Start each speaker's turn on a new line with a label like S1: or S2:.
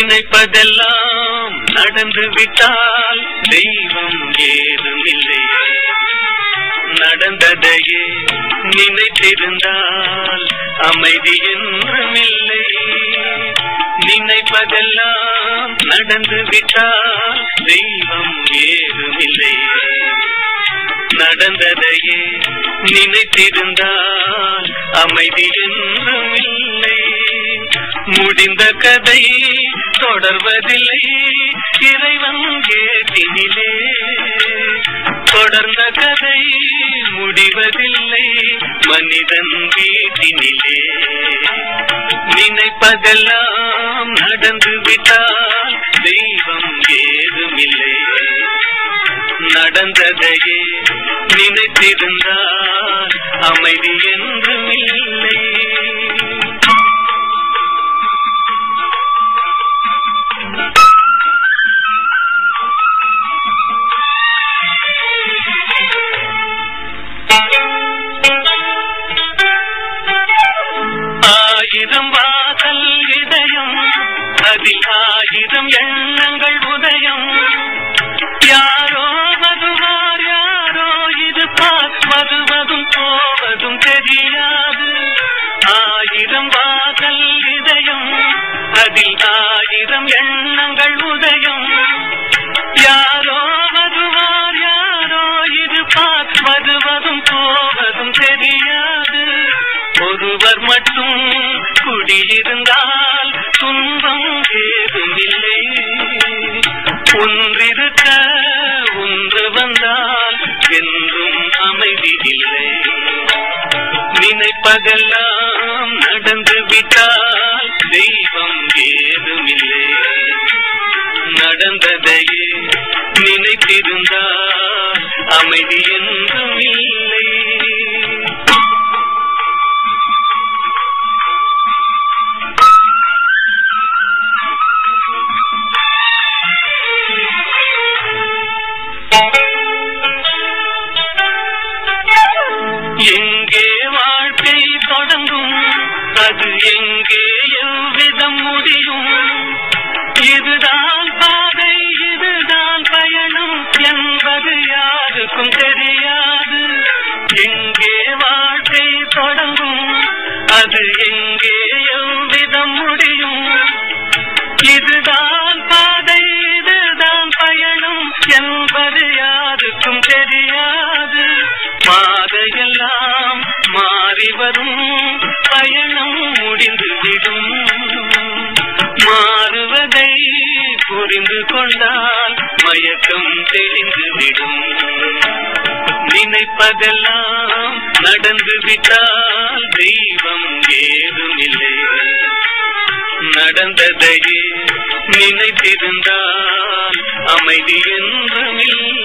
S1: நினைப்பதெல்லாம் நடந்து விட்டால் தெய்வம் ஏதுமில்லை. நடந்ததையே நினைத்திருந்தால் அமைதி என்றுமில்லை. நினைப்பதெல்லாம் நடந்து விட்டால் தெய்வம் ஏதுமில்லை. நடந்ததையே நினைத்திருந்தால் அமைதி என்றுமில்லை. முடிந்த கதை தொடர்வதில்லை இறைவன் கேட்டினிலே. தொடர்ந்த கதை முடிவதில்லை மனிதன் வீட்டினிலே. நினைப்பதெல்லாம் நடந்து விட்டால் தெய்வம் ஏதுமில்லை. நடந்ததையே நினைத்திருந்தால் அமைதி என்றுமில்லை. ஆயிரம் வாசல் இதயம் அதில் ஆயிரம் எண்ணங்கள் உதயம். யாரோ வருவார் யாரோ இது பார்ப்பதுவதும் போவதும் தெரியாது. ஆயிரம் வாசல் இதயம் அதில் ஆயிரம் எண்ணங்கள் உதயம். யாரோ வருவார் யாரோ இது பார்ப்பதுவதும் போவதும் தெரியாது. ஒருவர் மட்டும் குடியிருந்தால் துன்பம் ஏதுமில்லை. ஒன்றிருக்க ஒன்று வந்தால் என்றும் அமைதி இல்லை. நினைப்பதெல்லாம் நடந்து விட்டால் தெய்வம் ஏதுமில்லை. நடந்ததையே நினைத்திருந்தால் அமைதி என்றும் இல்லை. எங்கே வாழ்க்கை தொடங்கும் அது எங்கே எவ்விதம் முடியும். இதுதான் பாதை இதுதான் பயணம் என்பது யாருக்கும் தெரியாது. எங்கே வாழ்க்கை தொடங்கும் அது எங்கே எவ்விதம் முடியும். இதுதான் பாதை இதுதான் பயணம் என்பது யாருக்கும் தெரியாது. பாதையெல்லாம் மாறி வரும் பயணம் முடிந்துவிடும். மாறுவதை புரிந்து கொண்டால் மயக்கம் தெளிந்துவிடும். நினைப்பதெல்லாம் நடந்து விட்டால் தெய்வம் ஏதுமில்லை. நடந்ததையே நினைத்திருந்தால் அமைதி என்றுமில்லை.